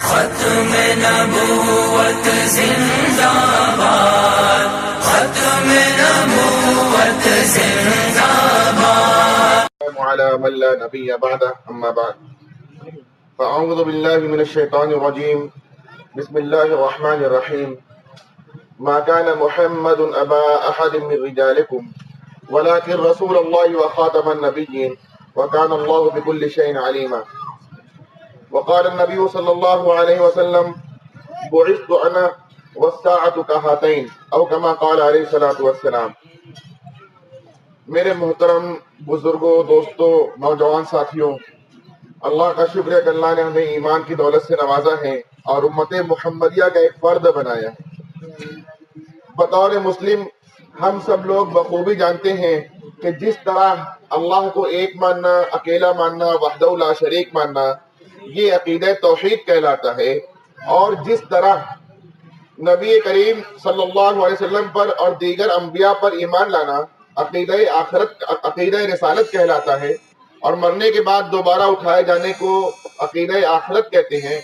ختم نبوت زندہ باد، ختم نبوت زندہ باد. على من لا نبي بعده أما بعد فأعوذ بالله من الشيطان الرجيم. بسم الله الرحمن الرحيم. ما كان محمد أبا أحد من رجالكم ولكن رسول الله وخاتم النبيين وكان الله بكل شيء عليما. وقال النبي صلى الله عليه وسلم بعثت أنا والساعة كهاتين أو كما قال عليه الصلاة والسلام. میرے محترم بزرگوں، دوستوں، نوجوان ساتھیوں، اللہ کا شکر ہے کہ اللہ نے ہمیں ایمان کی دولت سے نوازا ہے اور امت محمدیہ کا ایک فرد بنایا ہے. بطور مسلم ہم سب لوگ بخوبی جانتے ہیں کہ جس طرح اللہ کو ایک ماننا، اکیلا ماننا، وحدہ لا شریک ماننا، یہ عقیدہ توحید کہلاتا ہے، اور جس طرح نبی کریم صلی اللہ علیہ وسلم پر اور دیگر انبیاء پر ایمان لانا عقیدہ آخرت، عقیدہ رسالت کہلاتا ہے، اور مرنے کے بعد دوبارہ اٹھائے جانے کو عقیدہ آخرت کہتے ہیں.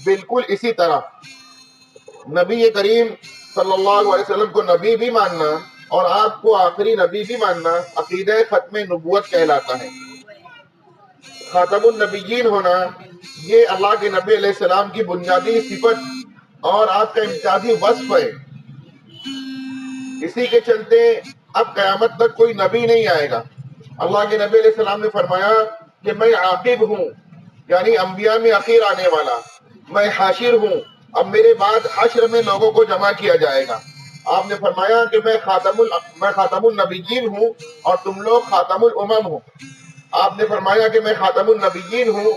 بالکل اسی طرح نبی کریم صلی اللہ علیہ وسلم کو نبی بھی ماننا اور آپ کو آخری نبی بھی ماننا عقیدہ ختم نبوت کہلاتا ہے. خاتم النبیین ہونا یہ اللہ کے نبی علیہ السلام کی بنیادی صفت اور آپ کا امتیازی وصف ہے. اسی کے چلتے اب قیامت تک کوئی نبی نہیں آئے گا. اللہ کے نبی علیہ السلام نے فرمایا کہ میں عاقب ہوں، یعنی انبیاء میں اخیر آنے والا. میں حاشر ہوں، اب میرے بعد حشر میں لوگوں کو جمع کیا جائے گا. آپ نے فرمایا کہ میں خاتم النبیین ہوں اور تم لوگ خاتم الامم ہو. آپ نے فرمایا کہ میں خاتم النبیین ہوں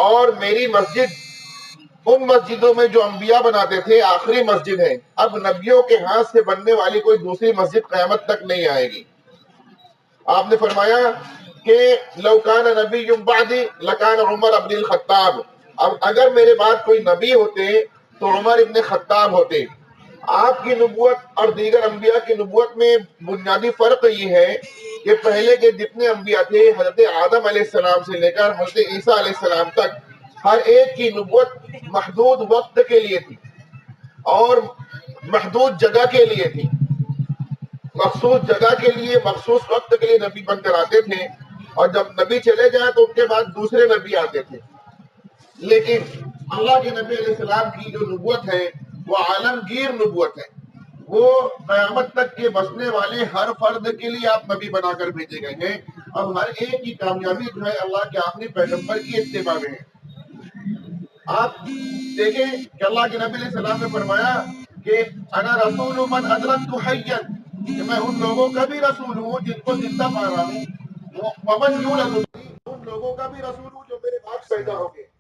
اور میری مسجد ان مسجدوں میں جو انبیاء بناتے تھے آخری مسجد ہے. اب نبیوں کے ہاتھ سے بننے والی کوئی دوسری مسجد قیامت تک نہیں آئے گی. آپ نے فرمایا کہ لو کان نبی بعدی لکان عمر ابن الخطاب، اب اگر میرے بعد کوئی نبی ہوتے تو عمر ابن خطاب ہوتے. آپ کی نبوت اور دیگر انبیاء کی نبوت میں بنیادی فرق یہ ہے کہ پہلے کے جتنے انبیاء تھے حضرت آدم علیہ السلام سے لے کر حضرت عیسیٰ علیہ السلام تک، ہر ایک کی نبوت محدود وقت کے لیے تھی اور محدود جگہ کے لیے تھی. مخصوص جگہ کے لیے، مخصوص وقت کے لیے نبی بن کر آتے تھے، اور جب نبی چلے جائیں تو ان کے بعد دوسرے نبی آتے تھے. لیکن اللہ کے نبی علیہ السلام کی جو نبوت ہے وہ عالمگیر نبوت ہے. وہ قیامت تک کے بسنے والے ہر فرد کے لیے آپ نبی بنا کر بھیجے گئے ہیں. اب ہر ایک کی کامیابی جو ہے اللہ کے آخری پیغمبر کی اتباع میں ہے. آپ دیکھیں کہ اللہ کے نبی علیہ السلام نے فرمایا کہ انا رسول من ادرکت حیا، کہ میں ان لوگوں کا بھی رسول ہوں جن کو زندہ پا رہا ہوں. ومن یولد، ان لوگوں کا بھی رسول ہوں جو میرے بعد پیدا ہو گئے.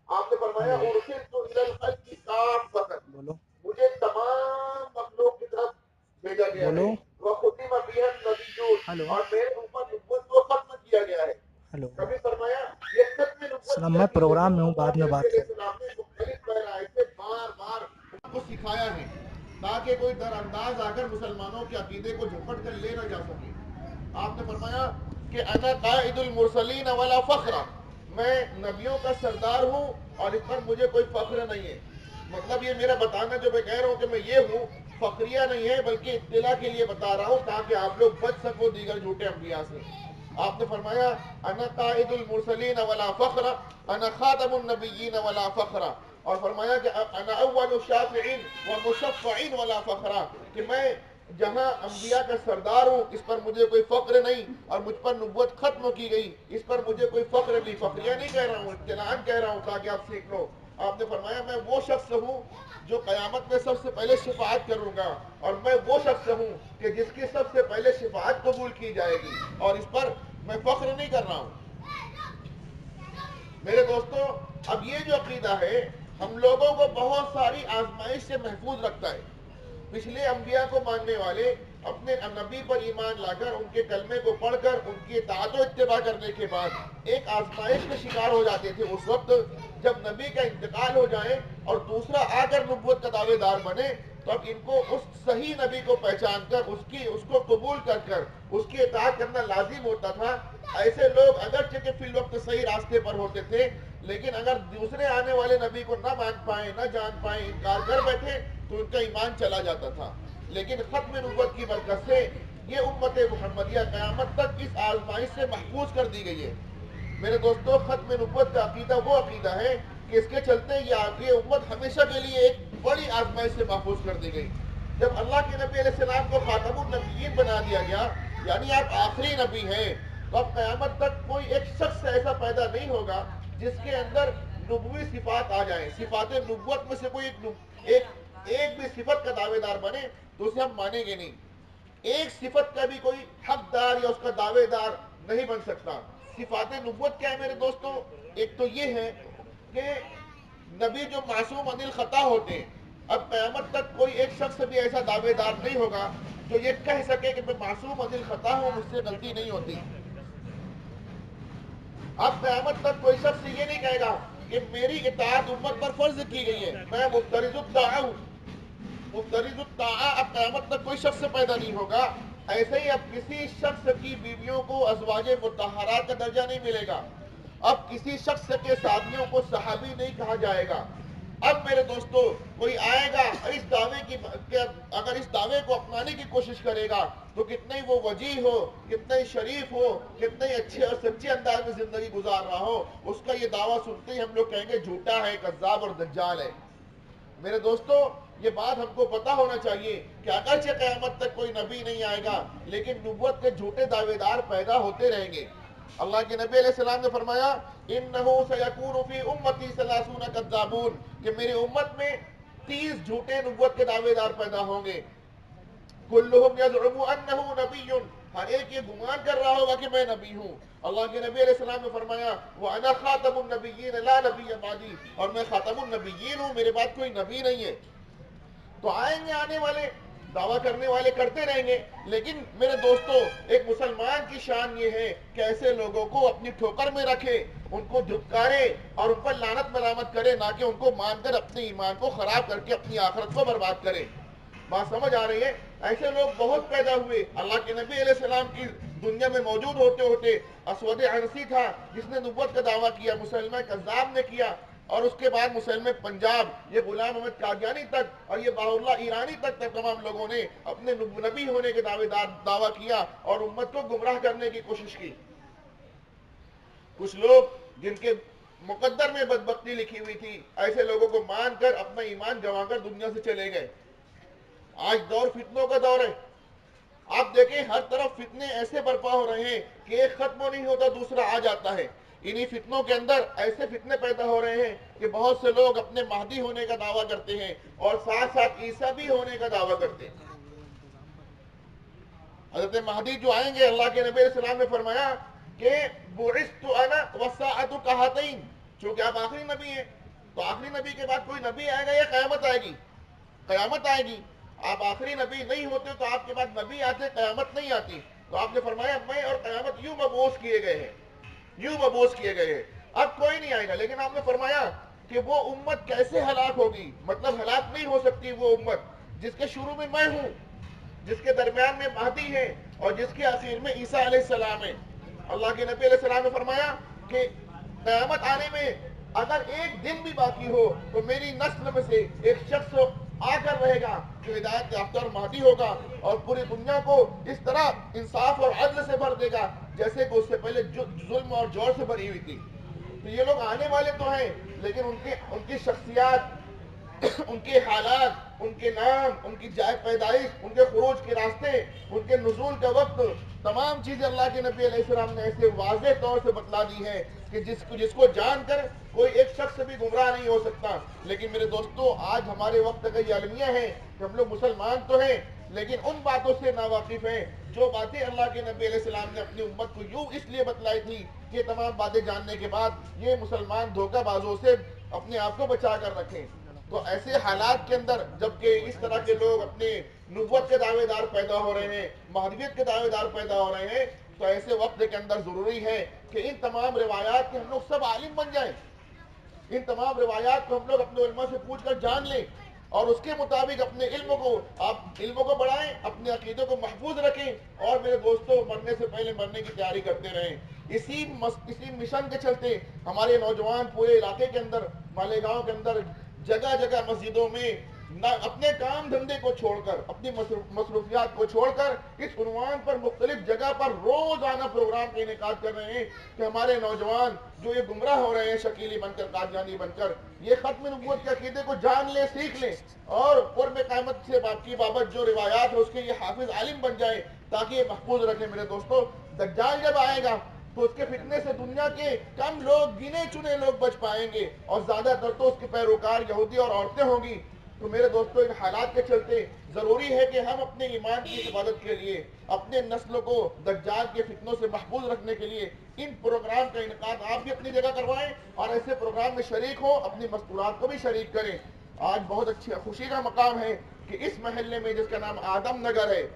آپ نے فرمایا ارسلت الی الخلق کافۃ، مجھے تمام مخلوق کی طرف بھیجا گیا ہے. وختم بی النبیون، اور میرے اوپر نبوت کو ختم کیا گیا ہے. کبھی فرمایا یہ ختم نبوت میں پروگرام میں ہوں، بعد میں بات کریں. مختلف پیرائے سے بار بار کو سکھایا ہے تاکہ کوئی در انداز آ کر مسلمانوں کے عقیدے کو جھپٹ کر لے نہ جا سکے. آپ نے فرمایا کہ انا قائد المرسلین ولا فخر، میں نبیوں کا سردار ہوں اور اس پر مجھے کوئی فخر نہیں ہے. مطلب یہ میرا بتانا جو میں کہہ رہا ہوں کہ میں یہ ہوں، فخریہ نہیں ہے بلکہ اطلاع کے لیے بتا رہا ہوں تاکہ آپ لوگ بچ سکو دیگر جھوٹے انبیاء سے. آپ نے فرمایا انا قائد المرسلین ولا فخر، انا خاتم النبیین ولا فخر، اور فرمایا کہ انا اول الشافعین ومشفعین ولا فخر، کہ میں جہاں انبیاء کا سردار ہوں اس پر مجھے کوئی فخر نہیں، اور مجھ پر نبوت ختم کی گئی اس پر مجھے کوئی فخر نہیں. فخریہ نہیں کہہ رہا ہوں، اطلاعاً کہہ رہا ہوں تاکہ آپ سیکھ لو. آپ نے فرمایا میں وہ شخص ہوں جو قیامت میں سب سے پہلے شفاعت کروں گا، اور میں وہ شخص ہوں کہ جس کی سب سے پہلے شفاعت قبول کی جائے گی، اور اس پر میں فخر نہیں کر رہا ہوں. میرے دوستو، اب یہ جو عقیدہ ہے ہم لوگوں کو بہت ساری آزمائش سے محفوظ رکھتا ہے. پچھلے انبیاء کو ماننے والے اپنے نبی پر ایمان لا کر ان کے کلمے کو پڑھ کر ان کی اطاعت و اتباع کرنے کے بعد ایک آزمائش کے شکار ہو جاتے تھے. اس وقت جب نبی کا انتقال ہو جائے اور دوسرا آ کر نبوت کا دعوے دار بنے تو اب ان کو اس صحیح نبی کو پہچان کر اس کو قبول کر اس کی اطاعت کرنا لازم ہوتا تھا. ایسے لوگ اگرچہ کہ فی الوقت صحیح راستے پر ہوتے تھے، لیکن اگر دوسرے آنے والے نبی کو نہ مان پائیں، نہ جان پائیں، انکار کر بیٹھے تو ان کا ایمان چلا جاتا تھا. لیکن ختم نبوت کی برکت سے یہ امت محمدیہ قیامت تک اس آزمائش سے محفوظ کر دی گئی ہے. میرے دوستو، ختم نبوت کا عقیدہ وہ عقیدہ ہے کہ اس کے چلتے یہ امت ہمیشہ کے لیے ایک بڑی آزمائش سے محفوظ کر دی گئی. جب اللہ کے نبی علیہ السلام کو خاتم النبیین بنا دیا گیا، یعنی آپ آخری نبی ہیں، تو اب قیامت تک کوئی ایک شخص ایسا پیدا نہیں ہوگا جس کے اندر نبوی صفات آ جائیں. صفات نبوت میں سے کوئی ایک بھی صفت کا دعوے دار بنے تو اسے ہم مانیں گے نہیں. ایک صفت کا بھی کوئی حقدار یا اس کا دعوے دار نہیں بن سکتا. صفات نبوت کیا ہے میرے دوستو؟ ایک تو یہ ہے کہ نبی جو معصوم عن الخطا ہوتے ہیں. اب قیامت تک کوئی ایک شخص بھی ایسا دعوے دار نہیں ہوگا جو یہ کہہ سکے کہ میں معصوم عن الخطا ہوں، مجھ سے غلطی نہیں ہوتی. اب قیامت تک کوئی شخص یہ نہیں کہے گا کہ میری اطاعت امت پر فرض کی گئی ہے، میں مفترض الطاعہ ہوں. مفترض الطاعہ اب قیامت تک کوئی شخص پیدا نہیں ہوگا. ایسے ہی اب کسی شخص کی بیویوں کو ازواج مطہرات کا درجہ نہیں ملے گا. اب کسی شخص کے ساتھیوں کو صحابی نہیں کہا جائے گا. اب میرے دوستو، کوئی آئے گا اس دعوے کی، اگر اس دعوے کو اپنانے کی کوشش کرے گا تو کتنے وہ وجیح ہو، کتنے شریف ہو، کتنے اچھے اور سچے انداز میں زندگی گزار رہا ہو، اس کا یہ دعویٰ سنتے ہی ہم لوگ کہیں گے جھوٹا ہے، کذاب اور دجال ہے. میرے دوستو، یہ بات ہم کو پتا ہونا چاہیے کہ اگرچہ قیامت تک کوئی نبی نہیں آئے گا، لیکن نبوت کے جھوٹے دعوے دار پیدا ہوتے رہیں گے. اللہ کے نبی علیہ السلام نے فرمایا انہو سیکون فی امتی 30 کذابون، کہ میری امت میں 30 جھوٹے نبوت کے دعوے دار پیدا ہوں گے. کلہم یزعم انہ نبی، ہر ایک یہ گمان کر رہا ہوگا کہ میں نبی ہوں. اللہ کے نبی علیہ السلام نے فرمایا وَأَنَا خَاتَمُ النَّبِيِّينَ لَا نَبِيَّ بَعْدِي، اور میں خاتم النبیین ہوں، میرے بعد کوئی نبی نہیں ہے. تو آئیں گے آنے والے، دعویٰ کرنے والے کرتے رہیں گے. لیکن میرے دوستو، ایک مسلمان کی شان یہ ہے کہ ایسے لوگوں کو اپنی ٹھوکر میں رکھے، ان کو دھتکارے اور ان پر لعنت ملامت کرے، نہ کہ ان کو مان کر اپنے ایمان کو خراب کر کے اپنی آخرت کو برباد کرے. بات سمجھ آ رہی ہے؟ ایسے لوگ بہت پیدا ہوئے. اللہ کے نبی علیہ السلام کی دنیا میں موجود ہوتے ہوتے اسود عنسی تھا جس نے نبوت کا دعویٰ کیا، مسلمہ کذاب نے کیا، اور اس کے بعد مسلمہ پنجاب، یہ غلام احمد قادیانی تک اور یہ بہاء اللہ ایرانی تک تمام لوگوں نے اپنے نبی ہونے کے دعویٰ کیا اور امت کو گمراہ کرنے کی کوشش کی. کچھ لوگ جن کے مقدر میں بدبختی لکھی ہوئی تھی، ایسے لوگوں کو مان کر اپنا ایمان گنوا کر دنیا سے چلے گئے. آج دور فتنوں کا دور ہے. آپ دیکھیں ہر طرف فتنے ایسے برپا ہو رہے ہیں کہ ایک ختم نہیں ہوتا دوسرا آ جاتا ہے. انہی فتنوں کے اندر ایسے فتنے پیدا ہو رہے ہیں کہ بہت سے لوگ اپنے مہدی ہونے کا دعویٰ کرتے ہیں اور ساتھ ساتھ عیسیٰ بھی ہونے کا دعویٰ کرتے ہیں. حضرت مہدی جو آئیں گے، اللہ کے نبی علیہ السلام نے فرمایا کہ بعثت انا والساعۃ کہاتین، چونکہ آپ آخری نبی ہیں تو آخری نبی کے بعد کوئی نبی آئے گا یا قیامت آئے گی؟ قیامت آئے گی. آپ آخری نبی نہیں ہوتے تو آپ کے بعد نبی آتے، قیامت نہیں آتی. تو آپ نے فرمایا میں اور قیامت یوں مبعوث کیے گئے ہیں، یوں مبعوث کیے گئے ہیں، اب کوئی نہیں آئے گا. لیکن آپ نے فرمایا کہ وہ امت کیسے ہلاک ہوگی؟ مطلب ہلاک نہیں ہو سکتی وہ امت جس کے شروع میں میں ہوں، جس کے درمیان میں مہدی ہے اور جس کے آخر میں عیسیٰ علیہ السلام ہے. اللہ کے نبی علیہ السلام نے فرمایا کہ قیامت آنے میں اگر ایک دن بھی باقی ہو تو میری نسل میں سے ایک شخص آ کر رہے گا جو ہدایت یافتہ اور مہدی ہوگا اور پوری دنیا کو اس طرح انصاف اور عدل سے بھر دے گا جیسے کہ اس سے پہلے ظلم اور جور سے بھری ہوئی تھی. تو یہ لوگ آنے والے تو ہیں، لیکن ان کی شخصیات، ان کے حالات، ان کے نام، ان کی جائے پیدائش، ان کے خروج کے راستے، ان کے نزول کا وقت، تمام چیزیں اللہ کے نبی علیہ السلام نے ایسے واضح طور سے بتلا دی ہیں کہ جس کو جان کر کوئی ایک شخص بھی گمراہ نہیں ہو سکتا. لیکن میرے دوستو، آج ہمارے وقت کا یہ المیہ ہے کہ ہم لوگ مسلمان تو ہیں لیکن ان باتوں سے ناواقف ہیں جو باتیں اللہ کے نبی علیہ السلام نے اپنی امت کو یوں اس لیے بتلائی تھی کہ تمام باتیں جاننے کے بعد یہ مسلمان دھوکہ بازوں سے اپنے آپ کو بچا کر رکھیں. تو ایسے حالات کے اندر جبکہ اس طرح کے لوگ اپنے نبوت کے دعوے دار پیدا ہو رہے ہیں، مہدویت کے دعوے دار پیدا ہو رہے ہیں، تو ایسے وقت کے اندر ضروری ہے کہ ان تمام روایات کے ہم لوگ سب عالم بن جائیں. ان تمام روایات کو ہم لوگ اپنے علماء سے پوچھ کر جان لیں اور اس کے مطابق اپنے علم کو بڑھائیں، اپنے عقیدوں کو محفوظ رکھیں، اور میرے دوستوں مرنے سے پہلے مرنے کی تیاری کرتے رہیں۔ اسی مشن کے چلتے ہمارے نوجوان پورے علاقے کے اندر، مالیگاؤں کے اندر جگہ جگہ مسجدوں میں اپنے کام دھندے کو چھوڑ کر، اپنی مصروفیات کو چھوڑ کر اس عنوان پر مختلف جگہ پر روزانہ پروگرام کا انعقاد کر رہے ہیں کہ ہمارے نوجوان جو یہ گمراہ ہو رہے ہیں شکیلی بن کر، قادیانی بن کر، یہ ختم نبوت کے عقیدے کو جان لیں، سیکھ لیں، اور قرب قیامت سے کی بابت جو روایات ہے اس کے یہ حافظ عالم بن جائیں تاکہ یہ محفوظ رکھیں۔ میرے دوستو، دجال جب آئے گا تو اس کے فتنے سے دنیا کے کم لوگ، گنے چنے لوگ بچ پائیں گے، اور زیادہ تر تو اس کے پیروکار یہودی اور عورتیں ہوں گی۔ تو میرے دوستو، ان حالات کے چلتے ضروری ہے کہ ہم اپنے ایمان کی حفاظت کے لیے، اپنے نسل کو دجال کے فتنوں سے محفوظ رکھنے کے لیے ان پروگرام کا انعقاد آپ بھی اپنی جگہ کروائیں، اور ایسے پروگرام میں شریک ہوں، اپنی مستورات کو بھی شریک کریں۔ آج بہت اچھی خوشی کا مقام ہے کہ اس محلے میں جس کا نام آدم نگر ہے،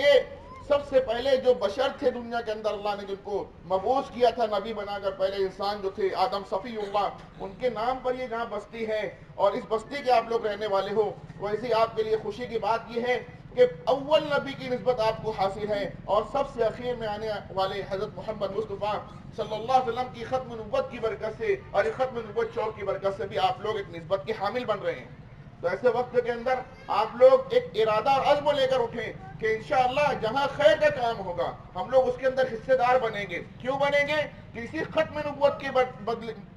یہ سب سے پہلے جو بشر تھے دنیا کے اندر، اللہ نے جن کو مبعوث کیا تھا نبی بنا کر، پہلے انسان جو تھے آدم صفی اللہ، ان کے نام پر یہ جہاں بستی ہے اور اس بستی کے آپ لوگ رہنے والے ہو، ویسے آپ کے لیے خوشی کی بات یہ ہے کہ اول نبی کی نسبت آپ کو حاصل ہے، اور سب سے اخیر میں آنے والے حضرت محمد مصطفیٰ صلی اللہ علیہ وسلم کی ختم نبوت کی برکت سے اور ختم نبوت چوک کی برکت سے بھی آپ لوگ ایک نسبت کے حامل بن رہے ہیں۔ تو ایسے وقت کے اندر آپ لوگ ایک ارادہ اور عزم لے کر اٹھیں کہ انشاءاللہ جہاں خیر کا کام ہوگا ہم لوگ اس کے اندر حصے دار بنیں گے۔ کیوں بنیں گے؟ کہ اسی ختم نبوت کی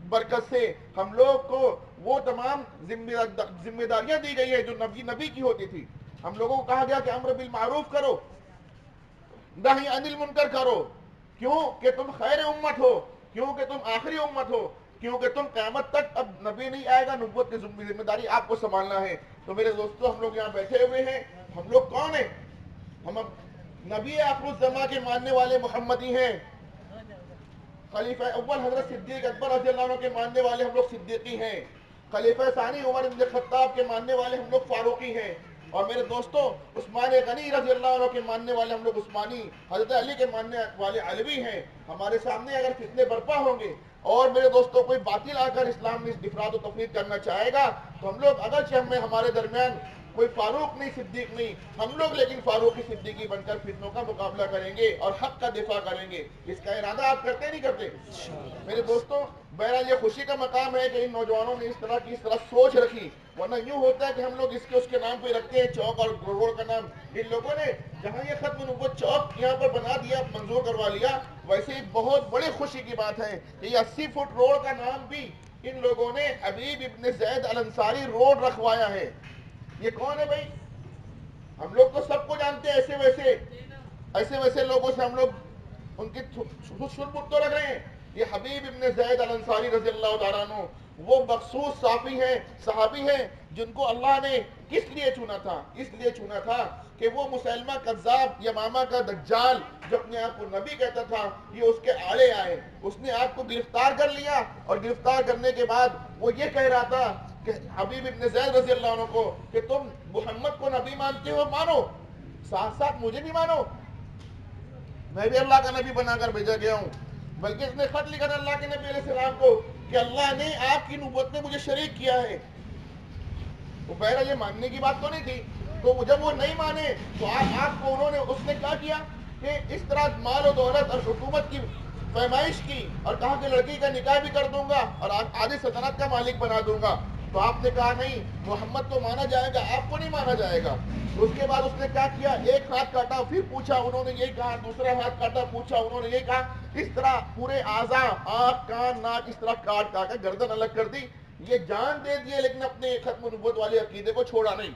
برکت سے ہم لوگ کو وہ تمام ذمہ داریاں دی گئی ہیں جو نبی کی ہوتی تھی۔ ہم لوگوں کو کہا گیا کہ امر بالمعروف کرو، نہی عن المنکر کرو۔ کیوں؟ کہ تم خیر امت ہو، کیوں کہ تم آخری امت ہو، کیونکہ تم قیامت تک اب نبی نہیں آئے گا، نبوت کی ذمہ داری آپ کو سنبھالنا ہے۔ تو میرے دوستو، ہم لوگ یہاں بیٹھے ہوئے ہیں، ہم لوگ کون ہیں؟ ہم نبی آخر الزماں کے ماننے والے محمدی ہیں، خلیفہ اول حضرت صدیق اکبر رضی اللہ عنہ کے ماننے والے ہم لوگ صدیقی ہیں، خلیفہ ثانی عمر بن خطاب کے ماننے والے ہم لوگ فاروقی ہیں، اور میرے دوستو عثمان غنی رضی اللہ عنہ کے ماننے والے ہم لوگ عثمانی، حضرت علی کے ماننے والے علوی ہیں۔ ہمارے سامنے اگر فتنے برپا ہوں گے اور میرے دوستو کوئی باطل آ کر اسلام میں افراد و تفرید کرنا چاہے گا تو ہم لوگ اگرچہ ہمارے درمیان کوئی فاروق نہیں، صدیق نہیں، ہم لوگ لیکن فاروقی صدیقی بن کر فتنوں کا مقابلہ کریں گے اور حق کا دفاع کریں گے۔ اس کا ارادہ آپ کرتے نہیں کرتے؟ میرے دوستوں، بہرحال یہ خوشی کا مقام ہے کہ ان نوجوانوں نے اس طرح سوچ رکھی، ورنہ یوں ہوتا ہے کہ ہم لوگ اس کے نام پہ رکھتے ہیں چوک اور روڈ کا نام۔ ان لوگوں نے جہاں یہ ختم نبوت چوک یہاں پر بنا دیا، منظور کروا لیا، ویسے ایک بہت بڑی خوشی کی بات ہے کہ یہ 80 فٹ روڈ کا نام بھی ان لوگوں نے حبیب ابن زید الانصاری روڈ رکھوایا ہے۔ یہ کون ہے بھائی؟ ہم لوگ تو سب کو جانتے ہیں، ایسے ویسے لوگوں سے ہم لوگ ان کی شربت تو رکھ رہے ہیں۔ یہ حبیب ابن زید الانصاری رضی اللہ تعالیٰ عنہ وہ مخصوص صحابی ہیں جن کو اللہ نے کس لیے چنا تھا؟ اس لیے چنا تھا کہ وہ مسلمہ کذاب، یمامہ کا دجال جو اپنے آپ کو نبی کہتا تھا، یہ اس کے آڑے آئے، اس نے آپ کو گرفتار کر لیا، اور گرفتار کرنے کے بعد وہ یہ کہہ رہا تھا کہ حبیب ابن زید رضی اللہ عنہ کو کہ تم محمد کو نبی مانتے ہو، مانو، ساتھ ساتھ مجھے بھی مانو، میں بھی اللہ کا نبی بنا کر بھیجا گیا ہوں۔ بلکہ اس نے خط لکھا اللہ کے نبی علیہ السلام کو کہ اللہ نے آپ کی نبوت میں مجھے شریک کیا ہے۔ تو بہرحال یہ ماننے کی بات تو نہیں تھی، تو جب وہ نہیں مانے تو آپ کو انہوں نے اس نے کیا کیا کہ اس طرح مال و دولت اور حکومت کی پیمائش کی اور کہا کہ لڑکی کا نکاح بھی کر دوں گا اور آدھی سلطنت کا مالک بنا دوں گا۔ تو آپ نے کہا نہیں، محمد تو مانا جائے گا، آپ کو نہیں مانا جائے گا۔ اس کے بعد اس نے کیا کیا؟ ایک ہاتھ کاٹا، پھر پوچھا، انہوں نے یہی کہا، دوسرا ہاتھ کاٹا، پوچھا، انہوں نے یہی کہا، اس طرح پورے اعضاء، آنکھ، کان، ناک، اس طرح کاٹ کر گردن الگ کر دی۔ یہ جان دے دیے لیکن اپنے ختم نبوت والے عقیدے کو چھوڑا نہیں۔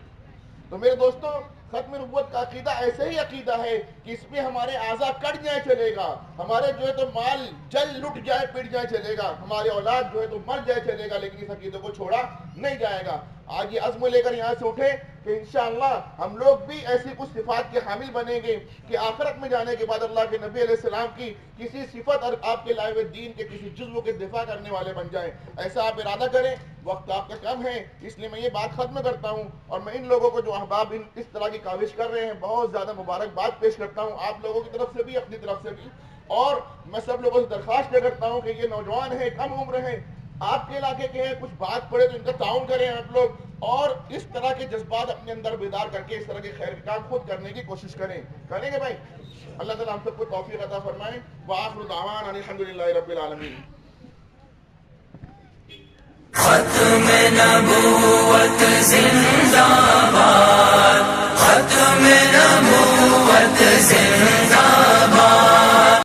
تو میرے دوستو، ختم نبوت کا عقیدہ ایسے ہی عقیدہ ہے کہ اس میں ہمارے اعضاء کٹ جائے چلے گا، ہمارے جو ہے تو مال جل لٹ جائے پٹ جائے چلے گا، ہمارے اولاد جو ہے تو مر جائے چلے گا، لیکن اس عقیدے کو چھوڑا نہیں جائے گا۔ آج یہ عزم لے کر یہاں سے اٹھے کہ انشاءاللہ ہم لوگ بھی ایسی کچھ صفات کے حامل بنیں گے کہ آخرت میں جانے کے بعد اللہ کے نبی علیہ السلام کی کسی صفت اور آپ کے لائے ہوئے دین کے کسی جزو کے دفاع کرنے والے بن جائیں۔ ایسا آپ ارادہ کریں۔ وقت آپ کا کم ہے، اس لیے میں یہ بات ختم کرتا ہوں، اور میں ان لوگوں کو جو احباب اس طرح کی کاوش کر رہے ہیں بہت زیادہ مبارکباد پیش کرتا ہوں، آپ لوگوں کی طرف سے بھی، اپنی طرف سے بھی، اور میں سب لوگوں سے درخواست کرتا ہوں کہ یہ نوجوان ہیں، کم عمر ہیں، آپ کے علاقے کے ہیں، کچھ بات پڑے تو ان کا تعاون کریں آپ لوگ، اور اس طرح کے جذبات اپنے اندر بیدار کر کے اس طرح کے خیر کے کام خود کرنے کی کوشش کریں گے بھائی. اللہ تعالیٰ ہم سب کو توفیق عطا فرمائے. وآخر دعوانا الحمدللہ رب العالمین. ختم نبوت زندہ